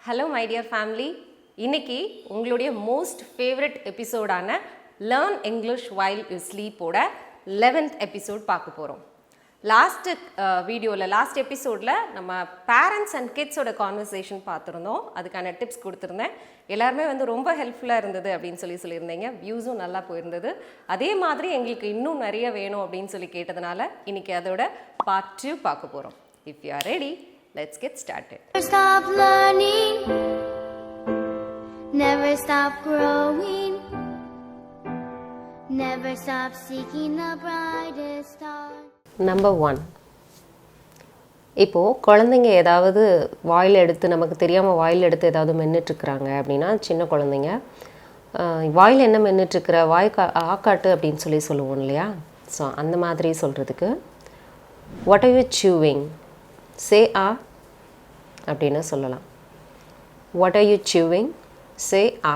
Hello my dear family, இன்னைக்கு உங்களுடைய most favourite எபிசோடான லேர்ன் இங்கிலீஷ் வைல் யூ ஸ்லீப்போட 11th எபிசோட் பார்க்க போகிறோம். லாஸ்ட் எபிசோடில் நம்ம பேரண்ட்ஸ் அண்ட் கிட்ஸோட கான்வர்சேஷன் பார்த்துருந்தோம். அதுக்கான டிப்ஸ் கொடுத்துருந்தேன். எல்லாருமே ரொம்ப ஹெல்ப்ஃபுல்லாக இருந்தது அப்படின்னு சொல்லியிருந்தீங்க. வியூஸும் நல்லா போயிருந்தது. அதே மாதிரி எங்களுக்கு இன்னும் நிறைய வேணும் அப்படின்னு சொல்லி கேட்டதுனால இன்னைக்கு அதோட Part 2 பார்க்க போகிறோம். If you are ready, let's get started. Never stop learning, never stop growing, never stop seeking the brightest star. Number 1. இப்போது குழந்தைங்க ஏதாவது வாயில் எடுத்து நமக்கு தெரியாமல் வாயில் எடுத்து ஏதாவது மென்னுட்ருக்குறாங்க அப்படின்னா, சின்ன குழந்தைங்க வாயில் என்ன மென்னுட்ருக்குற ஆக்காட்டு அப்படின்னு சொல்லுவோம் இல்லையா? ஸோ அந்த மாதிரி சொல்கிறதுக்கு what are you chewing? Say a அப்படின்னு சொல்லலாம். what are you chewing? Say a.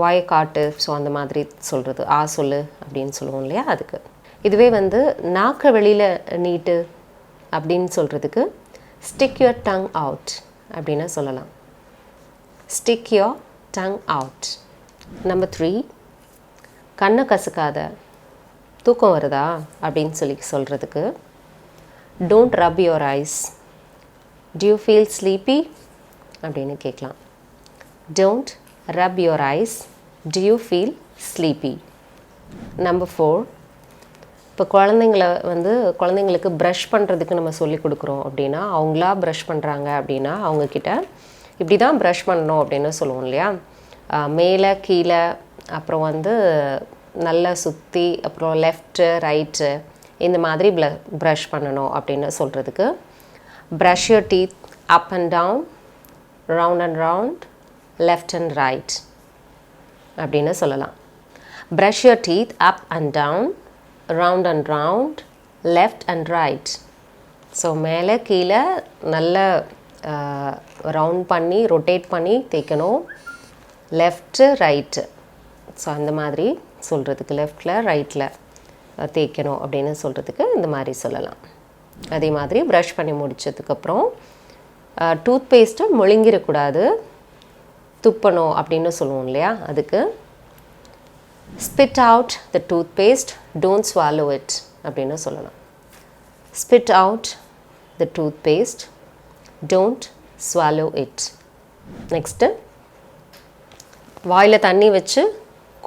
வாயை காட்டு. ஸோ அந்த மாதிரி சொல்கிறது சொல்லு அப்படின்னு சொல்லுவோம் இல்லையா? அதுக்கு இதுவே நாக்க வெளியில் நீட்டு அப்படின்னு சொல்கிறதுக்கு stick your tongue out அப்படின்னு சொல்லலாம். stick your tongue out. Number 3, கண்ணை கசுக்காத, தூக்கம் வருதா அப்படின்னு சொல்கிறதுக்கு don't rub your eyes. Do you feel sleepy அப்படின்னு கேட்கலாம். don't rub your eyes. Do you feel sleepy? Number 4, இப்போ குழந்தைங்களுக்கு ப்ரஷ் பண்ணுறதுக்கு நம்ம சொல்லி கொடுக்குறோம் அப்படின்னா, அவங்களா ப்ரஷ் பண்ணுறாங்க அப்படின்னா அவங்கக்கிட்ட இப்படி தான் ப்ரஷ் பண்ணணும் அப்படின்னு சொல்லுவோம் இல்லையா? மேலே கீழே, அப்புறம் நல்லா சுற்றி, அப்புறம் லெஃப்ட்டு ரைட்டு, இந்த மாதிரி ப்ரஷ் பண்ணணும் அப்படின்னு சொல்கிறதுக்கு brush your teeth up and down, round and round, left and right அப்படின்னு சொல்லலாம். brush your teeth up and down, round and round, left and right. So மேலே கீழே நல்லா ரவுண்ட் பண்ணி ரொட்டேட் பண்ணி தேய்க்கணும். லெஃப்ட்டு ரைட்டு, ஸோ அந்த மாதிரி சொல்கிறதுக்கு லெஃப்டில் ரைட்டில் தேய்க்கணும் அப்படின்னு சொல்கிறதுக்கு இந்த மாதிரி சொல்லலாம். அதே மாதிரி ப்ரஷ் பண்ணி முடித்ததுக்கப்புறம் டூத்பேஸ்ட்டை முழுங்கிடக்கூடாது, துப்பணும் அப்படின்னு சொல்லுவோம் இல்லையா? அதுக்கு spit out the toothpaste, don't swallow it அப்படின்னு சொல்லலாம். spit out the toothpaste, don't swallow it. Next வாயில் தண்ணி வச்சு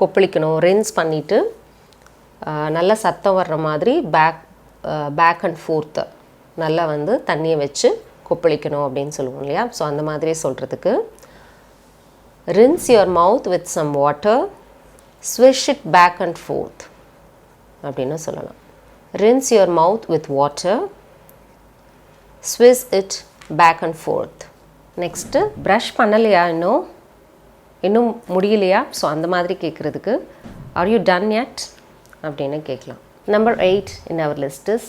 கொப்பளிக்கணும். ரின்ஸ் பண்ணிவிட்டு நல்ல சத்தம் வர்ற மாதிரி பேக் அண்ட் ஃபோர்த்து நல்லா தண்ணியை வச்சு கொப்பளிக்கணும் அப்படின்னு சொல்லுவோம் இல்லையா? ஸோ அந்த மாதிரி சொல்கிறதுக்கு rinse your mouth with some water, swish it back and forth அப்படின்னு சொல்லலாம். rinse your mouth with water, swish it back and forth. Next brush பண்ணலையா, இன்னும் முடியலையா? ஸோ அந்த மாதிரி கேட்குறதுக்கு are you done yet அப்படின்னு கேட்கலாம். Number 8 in our list is,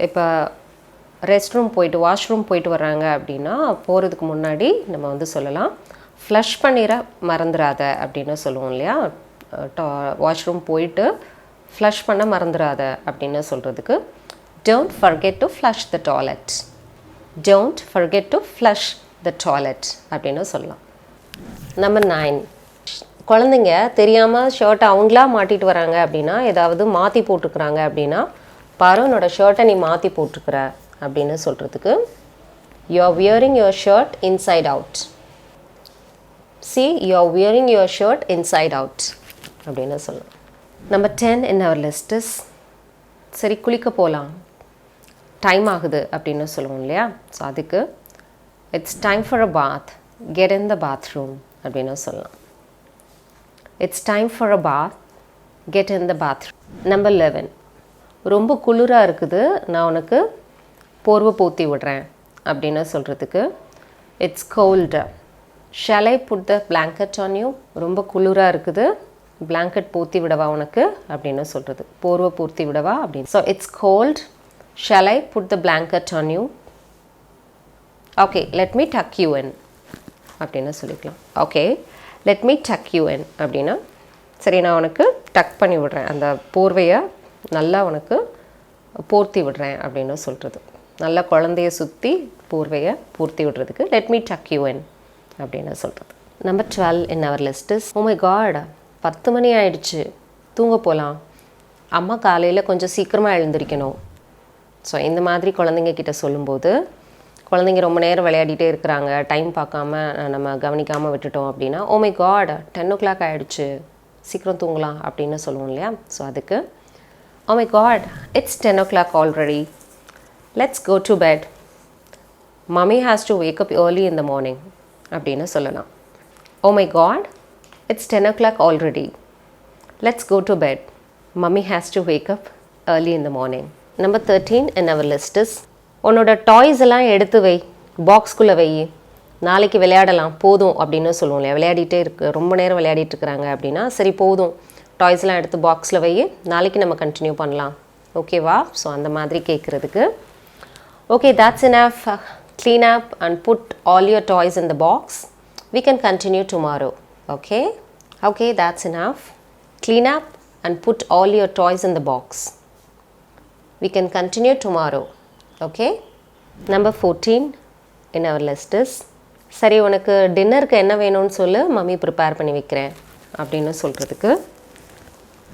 இப்போ வாஷ்ரூம் போயிட்டு வர்றாங்க அப்படின்னா போகிறதுக்கு முன்னாடி நம்ம சொல்லலாம் ஃப்ளஷ் பண்ணிட மறந்துடாத அப்படின்னு சொல்லுவோம் இல்லையா? வாஷ்ரூம் போயிட்டு ஃப்ளஷ் பண்ண மறந்துடாத அப்படின்னு சொல்கிறதுக்கு don't forget to flush the toilet. don't forget to flush the toilet அப்படின்னு சொல்லலாம். Number 9, குழந்தைங்க தெரியாமல் ஷர்ட்டை அவங்களா மாட்டிட்டு வராங்க அப்படின்னா, ஏதாவது மாற்றி போட்டுக்கிறாங்க அப்படின்னா, பாரு என்னோட ஷர்ட்டை நீ மாற்றி போட்டுக்கிற அப்படின்னு சொல்கிறதுக்கு you are wearing your shirt inside out. see, you are wearing your shirt inside out அப்படின்னு சொல்லலாம். Number 10 in our list is, சரி குளிக்க போகலாம், டைம் ஆகுது அப்படின்னு சொல்லுவோம் இல்லையா? ஸோ அதுக்கு it's time for a bath, get in the bathroom அப்படின்னு சொல்லலாம். it's time for a bath, get in the bathroom. Number 11, ரொம்ப குளிராக இருக்குது, நான் உனக்கு போர்வை போத்தி விடுறேன் அப்படின்னு சொல்கிறதுக்கு it's cold, shall I put the blanket on you? ரொம்ப குளிராக இருக்குது, blanket போத்தி விடவா உனக்கு அப்படின்னு சொல்கிறது, போர்வை போத்தி விடவா அப்படின்னு. So it's cold, shall I put the blanket on you? okay, let me tuck you in அப்படின்னு சொல்லிக்கலாம். okay, let me tuck you in அப்படின்னா, சரி நான் உனக்கு டக் பண்ணி விடுறேன், அந்த போர்வையை நல்லா உனக்கு போர்த்தி விடுறேன் அப்படின்னு சொல்கிறது. நல்லா குழந்தைய சுற்றி போர்வையை போர்த்தி விடுறதுக்கு let me tuck you in அப்படின்னு சொல்கிறது. Number 12 in our list is, oh my god, 10 மணி ஆயிடுச்சு, தூங்க போகலாம், அம்மா காலையில் கொஞ்சம் சீக்கிரமாக எழுந்திரிக்கணும். ஸோ இந்த மாதிரி குழந்தைங்க கிட்ட சொல்லும்போது, குழந்தைங்க ரொம்ப நேரம் விளையாடிட்டே இருக்கிறாங்க, டைம் பார்க்காம நம்ம கவனிக்காமல் விட்டுட்டோம் அப்படின்னா, oh my god, 10 o'clock ஆகிடுச்சு, சீக்கிரம் தூங்கலாம் அப்படின்னு சொல்லுவோம் இல்லையா. ஸோ அதுக்கு oh my god, it's 10 o'clock already, let's go to bed, mommy has to wake up early in the morning அப்படின்னு சொல்லலாம். oh my god, it's 10 o'clock already, let's go to bed, mommy has to wake up early in the morning. Number 13 in our list is, உன்னோட toys எல்லாம் எடுத்து வை, பாக்ஸ்குள்ளே வை, நாளைக்கு விளையாடலாம் போதும் அப்படின்னு சொல்லுவோம் இல்லையா. விளையாடிட்டே ரொம்ப நேரம் விளையாடிட்டு இருக்கிறாங்க அப்படின்னா, சரி போதும், டாய்ஸ்லாம் எடுத்து பாக்ஸில் வை, நாளைக்கு நம்ம கண்டினியூ பண்ணலாம், ஓகேவா. ஸோ அந்த மாதிரி கேட்குறதுக்கு, okay that's enough, clean up and put all your toys in the box, we can continue tomorrow. Okay that's enough, clean up and put all your toys in the box, we can continue tomorrow. Okay. Number 14 in our list is, சரி உனக்கு டின்னருக்கு என்ன வேணும்னு சொல்லு, mummy prepare பண்ணி வைக்கிறேன் அப்படின்னு சொல்கிறதுக்கு,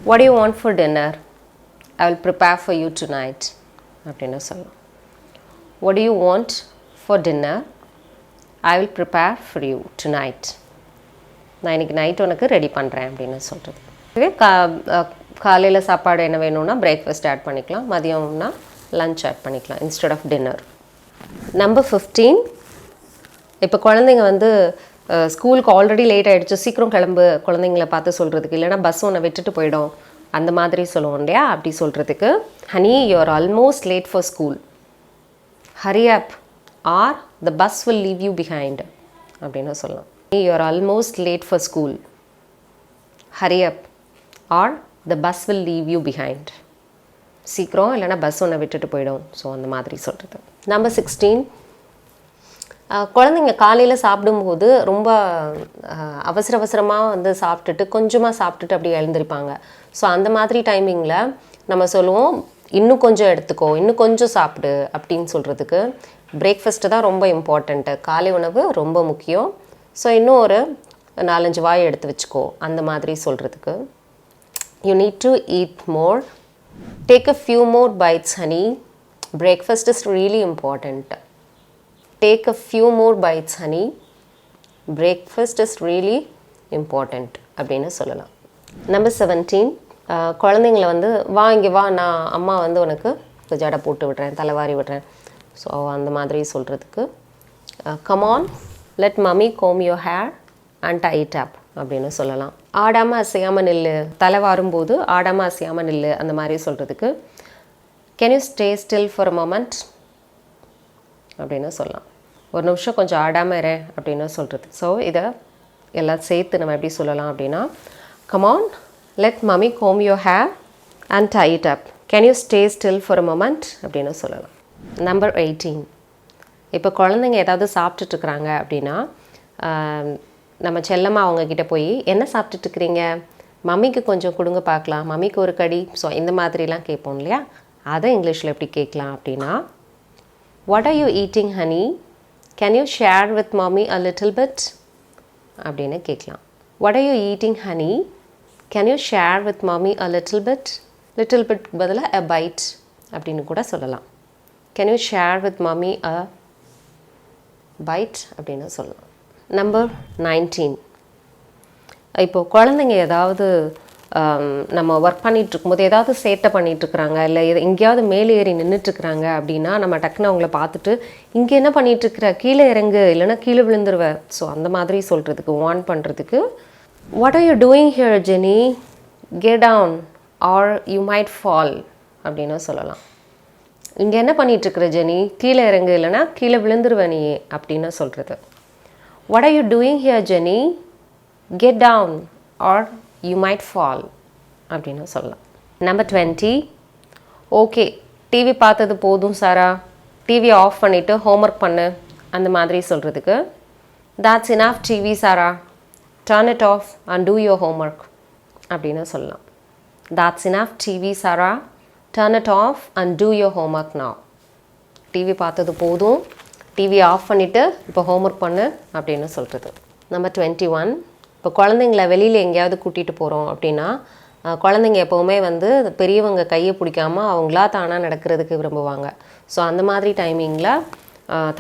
what do you want for dinner, I will prepare for you tonight அப்படின்னு சொல்லலாம். what do you want for dinner, I will prepare for you tonight, நான் இன்றைக்கி நைட் உனக்கு ரெடி பண்ணுறேன் அப்படின்னு சொல்கிறது. இதுவே காலையில் சாப்பாடு என்ன வேணும்னா பிரேக்ஃபாஸ்ட் ஆட் பண்ணிக்கலாம், மதியம்னா லன்ச் ஆட் பண்ணிக்கலாம் இன்ஸ்டெட் ஆஃப் டின்னர். நம்பர் 15, இப்போ குழந்தைங்க வந்து ஸ்கூலுக்கு ஆல்ரெடி லேட் ஆகிடுச்சு, சீக்கிரம் கிளம்பு குழந்தைங்கள பார்த்து சொல்கிறதுக்கு, இல்லைனா பஸ் ஒன்று விட்டுட்டு போயிடும் அந்த மாதிரி சொல்லுவோம் இல்லையா. அப்படி சொல்கிறதுக்கு, honey you are almost late for school, Hari up or the bus will leave you behind அப்படின்னு சொல்லலாம். You are almost late for school, Hari up or the bus will leave you behind, சீக்கிரம் இல்லைனா பஸ் ஒன்று விட்டுட்டு போயிடும். ஸோ அந்த மாதிரி சொல்கிறது. நம்பர் 16, குழந்தைங்க காலையில் சாப்பிடும்போது ரொம்ப அவசரமாக வந்து சாப்பிட்டுட்டு கொஞ்சமாக சாப்பிட்டுட்டு அப்படி எழுந்திருப்பாங்க. ஸோ அந்த மாதிரி டைமிங்கில் நம்ம சொல்லுவோம், இன்னும் கொஞ்சம் எடுத்துக்கோ, இன்னும் கொஞ்சம் சாப்பிடு அப்படின்னு சொல்கிறதுக்கு, பிரேக்ஃபாஸ்ட்டு தான் ரொம்ப இம்பார்ட்டண்ட்டு, காலை உணவு ரொம்ப முக்கியம், ஸோ இன்னும் ஒரு 4-5 வாய் எடுத்து வச்சுக்கோ அந்த மாதிரி சொல்கிறதுக்கு, you need to eat more, take a few more bites honey, breakfast is really important, take a few more bites honey, breakfast is really important அப்படின்னு சொல்லலாம். நம்பர் 17, குழந்தைங்கள வந்து வா இங்கே வா, நான் அம்மா வந்து உனக்கு ஜடை போட்டு விடுறேன், தலைவாரி விடுறேன், ஸோ அந்த மாதிரி சொல்கிறதுக்கு, come on let mommy comb your hair and tie it up அப்படின்னு சொல்லலாம். ஆடாமல் அசையாமல் நில்லு, தலை வாரும்போது ஆடாமல் அசையாமல் நில்லு அந்த மாதிரி சொல்கிறதுக்கு, can you stay still for a moment அப்படின்னு சொல்லலாம். ஒரு நிமிஷம் கொஞ்சம் ஆடாமல் இரு அப்படின்னு சொல்கிறது. ஸோ இதை எல்லாம் சேர்த்து நம்ம எப்படி சொல்லலாம் அப்படின்னா, come on let mummy comb your hair and tie it up, can you stay still for a moment அப்படின்னு சொல்லலாம். நம்பர் 18, இப்போ குழந்தைங்க ஏதாவது சாப்பிட்டுட்ருக்குறாங்க அப்படின்னா, நம்ம செல்லமாக அவங்கக்கிட்ட போய் என்ன சாப்பிட்டுட்ருக்குறீங்க, மம்மிக்கு கொஞ்சம் கொடுங்க பார்க்கலாம், மம்மிக்கு ஒரு கடி, ஸோ இந்த மாதிரிலாம் கேட்போம் இல்லையா. அதை இங்கிலீஷில் எப்படி கேட்கலாம் அப்படின்னா, what are you eating honey, can you share with mummy a little bit அப்படின்னு கேட்கலாம். What are you eating honey, can you share with mummy a little bit, little bit பதிலாக அ பைட் அப்படின்னு கூட சொல்லலாம். Can you share with mummy a byte அப்படின்னு சொல்லலாம். Number 19, இப்போது குழந்தைங்க ஏதாவது நம்ம ஒர்க் பண்ணிகிட்ருக்கும்போது ஏதாவது சேட்டை பண்ணிகிட்ருக்குறாங்க, இல்லை எங்கேயாவது மேலே ஏறி நின்றுட்டுருக்குறாங்க அப்படின்னா, நம்ம டக்குன்னு அவங்கள பார்த்துட்டு இங்கே என்ன பண்ணிகிட்ருக்குற, கீழே இறங்கு இல்லைனா கீழே விழுந்துருவேன், ஸோ அந்த மாதிரி சொல்கிறதுக்கு, வார்ன் பண்ணுறதுக்கு, what are you doing here Jenny, get down or you might fall அப்படின்னு சொல்லலாம். இங்கே என்ன பண்ணிகிட்ருக்குற ஜெனி, கீழே இறங்கு இல்லைனா கீழே விழுந்துருவேன் நீ அப்படின்னு சொல்கிறது. What are you doing here Jenny, get down or you might fall அப்படின்னு சொல்லலாம். நம்பர் 20, ஓகே டிவி பார்த்தது போதும் சாரா, டிவியை ஆஃப் பண்ணிவிட்டு ஹோம்ஒர்க் பண்ணு அந்த மாதிரி சொல்கிறதுக்கு, that's enough TV Sara, turn it off and do your homework அப்படின்னு சொல்லலாம். that's enough TV Sara, turn it off and do your homework now. TV பார்த்தது போதும், டிவி ஆஃப் பண்ணிவிட்டு இப்போ ஹோம்ஒர்க் பண்ணு அப்படின்னு சொல்கிறது. நம்பர் 21, இப்போ குழந்தைங்கள வெளியில் எங்கேயாவது கூட்டிகிட்டு போகிறோம் அப்படின்னா குழந்தைங்க எப்போவுமே வந்து பெரியவங்க கையை பிடிக்காம அவங்களா தானாக நடக்கிறதுக்கு விரும்புவாங்க. ஸோ அந்த மாதிரி டைமிங்கில்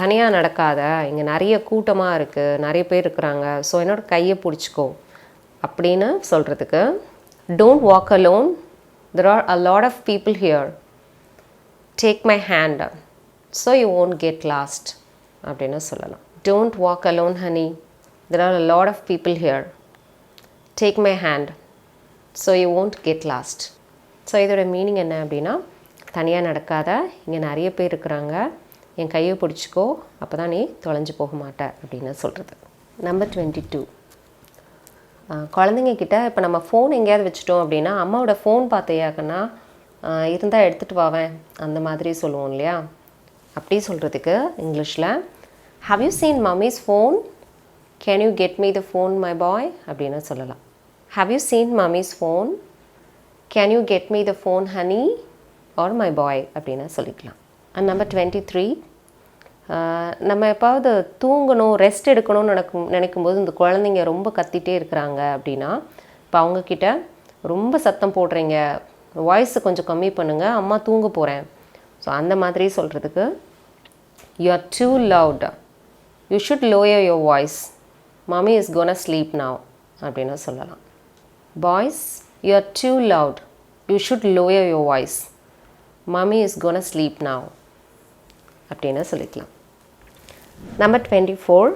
தனியாக நடக்காத, இங்கே நிறைய கூட்டமாக இருக்குது, நிறைய பேர் இருக்கிறாங்க, ஸோ என்னோட கையை பிடிச்சிக்கோ அப்படின்னு சொல்கிறதுக்கு don't walk alone, there are a lot of people here, take my hand so you won't get lost அப்படின்னு சொல்லலாம். Don't walk alone honey, there are a lot of people here, take my hand so you won't get lost. So இதோட meaning என்ன அப்படின்னா, தனியாக நடக்காத, இங்கே நிறைய பேர் இருக்கிறாங்க, என் கையை பிடிச்சிக்கோ, அப்போ தான் நீ தொலைஞ்சு போக மாட்ட அப்படின்னு சொல்கிறது. நம்பர் 22, குழந்தைங்க கிட்ட இப்போ நம்ம ஃபோன் எங்கேயாவது வச்சுட்டோம் அப்படின்னா அம்மாவோட ஃபோன் பார்த்தையாக்கன்னா இருந்தால் எடுத்துகிட்டு வாவேன் அந்த மாதிரி சொல்லுவோம் இல்லையா. அப்படி சொல்கிறதுக்கு இங்கிலீஷில் how you seen mummy's phone, can you get me the phone my boy அப்படின்னு சொல்லலாம். How you seen mummy's phone, can you get me the phone honey R my boy அப்படின்னு சொல்லிக்கலாம். அண்ட் நம்பர் 23, நம்ம எப்பாவது தூங்கணும், ரெஸ்ட் எடுக்கணும்னு நினைக்கும்போது இந்த குழந்தைங்க ரொம்ப கத்திகிட்டே இருக்கிறாங்க அப்படின்னா இப்போ அவங்கக்கிட்ட ரொம்ப சத்தம் போடுறீங்க, வாய்ஸை கொஞ்சம் கம்மி பண்ணுங்கள், அம்மா தூங்க போகிறேன், ஸோ அந்த மாதிரி சொல்கிறதுக்கு you are too loud, you should lower your voice, mummy is gonna sleep now அப்படின்னு சொல்லலாம். Boys, you are too loud, you should lower your voice, mummy is gonna sleep now அப்படின்னு சொல்லிக்கலாம். நம்பர் 24,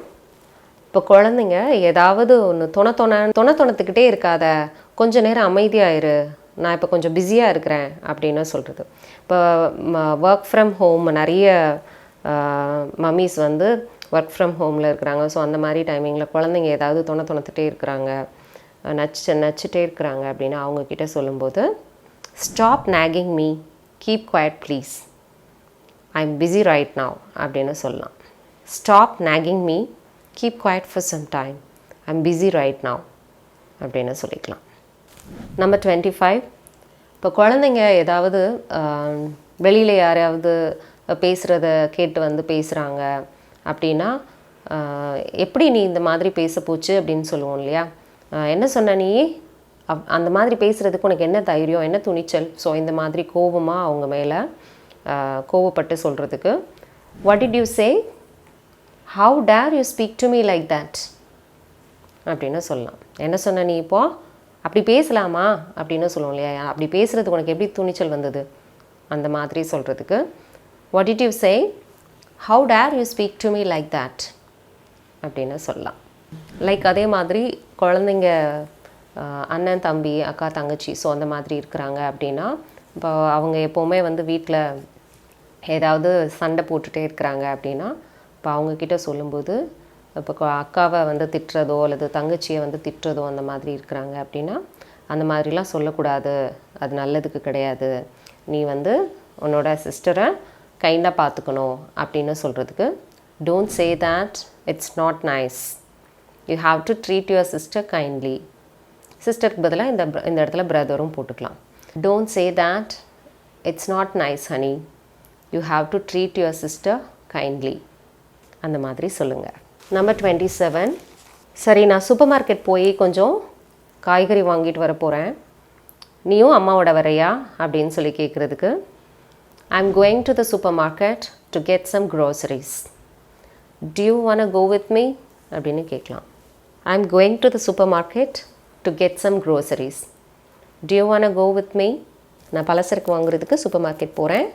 இப்போ குழந்தைங்க ஏதாவது ஒன்று தொணத்துக்கிட்டே இருக்காத, கொஞ்சம் நேரம் அமைதியாயிரு, நான் இப்போ கொஞ்சம் பிஸியாக இருக்கிறேன் அப்படின்னு சொல்கிறது. இப்போ ஒர்க் ஃப்ரம் ஹோம் நிறைய மம்மிஸ் வந்து ஒர்க் ஃப்ரம் ஹோமில் இருக்கிறாங்க. ஸோ அந்த மாதிரி டைமிங்கில் குழந்தைங்க ஏதாவது தொணத்துட்டே இருக்கிறாங்க, நச்சுட்டே இருக்கிறாங்க அப்படின்னா அவங்கக்கிட்ட சொல்லும்போது stop nagging me, keep quiet please, I am busy right now அப்படின்னு சொல்லலாம். Stop nagging me, keep quiet for some time, I am busy right now அப்படின்னு சொல்லிக்கலாம். நம்பர் 25, இப்போ குழந்தைங்க ஏதாவது வெளியில் யாரையாவது பேசுகிறத கேட்டு வந்து பேசுகிறாங்க அப்படின்னா எப்படி நீ இந்த மாதிரி பேச போச்சு அப்படின்னு சொல்லுவோம் இல்லையா. என்ன சொன்ன நீ, அந்த மாதிரி பேசுகிறதுக்கு உனக்கு என்ன தைரியம், என்ன துணிச்சல், ஸோ இந்த மாதிரி கோபமாக அவங்க மேலே கோவப்பட்டு சொல்கிறதுக்கு what did you say, how dare you speak to me like that அப்படின்னு சொல்லலாம். என்ன சொன்ன நீ, இப்போ அப்படி பேசலாமா அப்படின்னு சொல்லுவோம் இல்லையா, அப்படி பேசுகிறதுக்கு உனக்கு எப்படி துணிச்சல் வந்தது, அந்த மாதிரி சொல்கிறதுக்கு what did you say, how dare you speak to me like that அப்படின்னு சொல்லலாம். லைக் அதே மாதிரி குழந்தைங்க அண்ணன் தம்பி அக்கா தங்கச்சி ஸோ அந்த மாதிரி இருக்கிறாங்க அப்படின்னா இப்போ அவங்க எப்போவுமே வந்து வீட்டில் ஏதாவது சண்டை போட்டுகிட்டே இருக்கிறாங்க அப்படின்னா இப்போ அவங்கக்கிட்ட சொல்லும்போது இப்போ அக்காவை வந்து திட்டுறதோ அல்லது தங்கச்சியை வந்து திட்டுறதோ அந்த மாதிரி இருக்கிறாங்க அப்படின்னா அந்த மாதிரிலாம் சொல்லக்கூடாது, அது நல்லதுக்கு கிடையாது, நீ வந்து உன்னோட சிஸ்டரை கைண்டாக பார்த்துக்கணும் அப்படின்னு சொல்கிறதுக்கு don't say that, it's not nice, you have to treat your sister kindly. சிஸ்டருக்கு பதிலாக இந்த இடத்துல பிரதரும் போட்டுக்கலாம். Don't say that, it's not nice honey, you have to treat your sister kindly அந்த மாதிரி சொல்லுங்கள். நம்பர் 27, சரி நான் சூப்பர் மார்க்கெட் போய் கொஞ்சம் காய்கறி வாங்கிட்டு வர போகிறேன், நீயும் அம்மாவோட வரையா அப்படின்னு சொல்லி கேட்குறதுக்கு I am going to the supermarket to get some groceries, do you wanna go with me அப்படின்னு கேட்கலாம். I am going to the supermarket to get some groceries, do you wanna go with me, நான் பலசரக்கு வாங்குறதுக்கு super market போகிறேன்,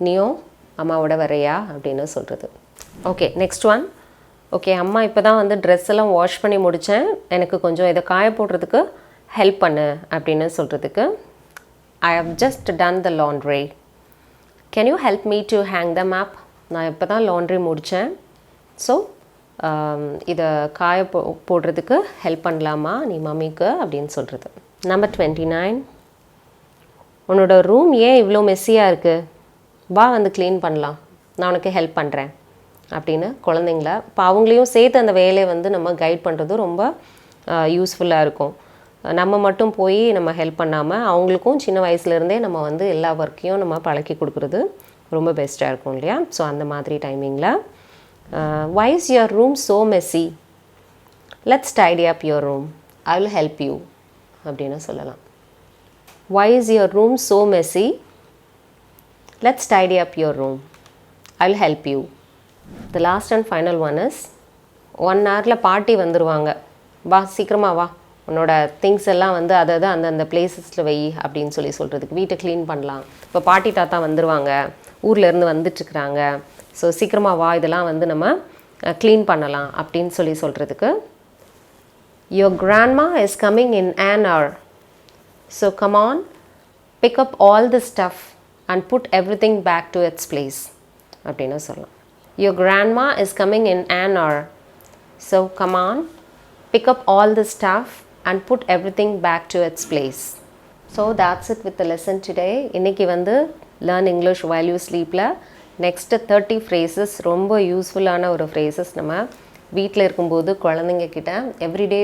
நீயும் அம்மாவோட வரையா அப்படின்னு சொல்கிறது. Okay, next one. ஓகே, அம்மா இப்போ தான் வந்து ட்ரெஸ் எல்லாம் வாஷ் பண்ணி முடித்தேன், எனக்கு கொஞ்சம் இதை காய போடுறதுக்கு ஹெல்ப் பண்ணு அப்படின்னு சொல்கிறதுக்கு I have just done the laundry, can you help me to hang the map, நான் இப்போ தான் லாண்ட்ரி முடித்தேன், ஸோ இதை காய போடுறதுக்கு ஹெல்ப் பண்ணலாமா நீ மம்மிக்கு அப்படின்னு சொல்கிறது. நம்பர் 29, உன்னோட ரூம் ஏன் இவ்வளோ மெஸ்ஸியாக இருக்குது, வா வந்து க்ளீன் பண்ணலாம், நான் உனக்கு ஹெல்ப் பண்ணுறேன் அப்படின்னு குழந்தைங்கள இப்போ அவங்களையும் சேர்த்து அந்த வேலையை வந்து நம்ம கைட் பண்ணுறது ரொம்ப யூஸ்ஃபுல்லாக இருக்கும். நம்ம மட்டும் போய் நம்ம ஹெல்ப் பண்ணாமல் அவங்களுக்கும் சின்ன வயசுலேருந்தே நம்ம வந்து எல்லா ஒர்க்கையும் நம்ம பழக்கி கொடுக்குறது ரொம்ப பெஸ்ட்டாக இருக்கும் இல்லையா. ஸோ அந்த மாதிரி டைமிங்கில் Why is your room so messy? Let's tidy up your room. I will help you. அப்படின்னு சொல்லலாம். Why is your room so messy? Let's tidy up your room. I will help you. The last and final one is 1 hourல பாட்டி வந்துருவாங்க. வா சீக்கிரமா வா, உன்னோட things எல்லாம் வந்து அதாவது அந்தந்த பிளேசஸில் வை அப்படின்னு சொல்கிறதுக்கு வீட்டை க்ளீன் பண்ணலாம். இப்போ பாட்டி தாத்தா வந்துடுவாங்க, ஊர்லேருந்து வந்துட்டுருக்குறாங்க, ஸோ சீக்கிரமாக வா இதெல்லாம் வந்து நம்ம க்ளீன் பண்ணலாம் அப்படின்னு சொல்கிறதுக்கு your grandma is coming in an hour, so come on, pick up all the stuff and put everything back to its place அப்படின்னு சொல்லலாம். Your grandma is coming in an hour, so come on, pick up all the stuff and put everything back to its place. So that's it with the lesson today. இன்னைக்கு வந்து learn English while you sleepல next 30 phrases ரொம்ப யூஸ்ஃபுல்லான ஒரு phrases நம்ம வீட்டில் இருக்கும்போது குழந்தைங்க கிட்ட எவ்ரிடே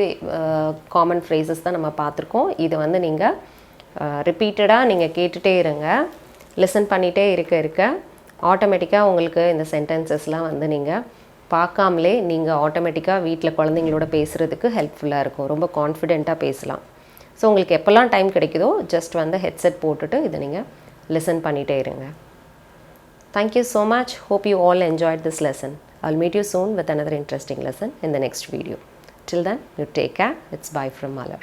காமன் ஃப்ரேசஸ் தான் நம்ம பார்த்துருக்கோம். இதை வந்து நீங்கள் ரிப்பீட்டடாக நீங்கள் கேட்டுகிட்டே இருங்க, லிசன் பண்ணிகிட்டே இருக்க ஆட்டோமேட்டிக்காக உங்களுக்கு இந்த சென்டென்சஸ்லாம் வந்து நீங்கள் பார்க்காமலே நீங்கள் ஆட்டோமேட்டிக்காக வீட்டில் குழந்தைங்களோட பேசுகிறதுக்கு ஹெல்ப்ஃபுல்லாக இருக்கும். ரொம்ப கான்ஃபிடெண்ட்டாக பேசலாம். ஸோ உங்களுக்கு எப்போல்லாம் டைம் கிடைக்குதோ ஜஸ்ட் வந்து ஹெட்செட் போட்டுட்டு இதை நீங்கள் லிசன் பண்ணிகிட்டே இருங்க. Thank you so much. Hope you all enjoyed this lesson. I'll meet you soon with another interesting lesson in the next video. Till then, you take care. It's bye from Malar.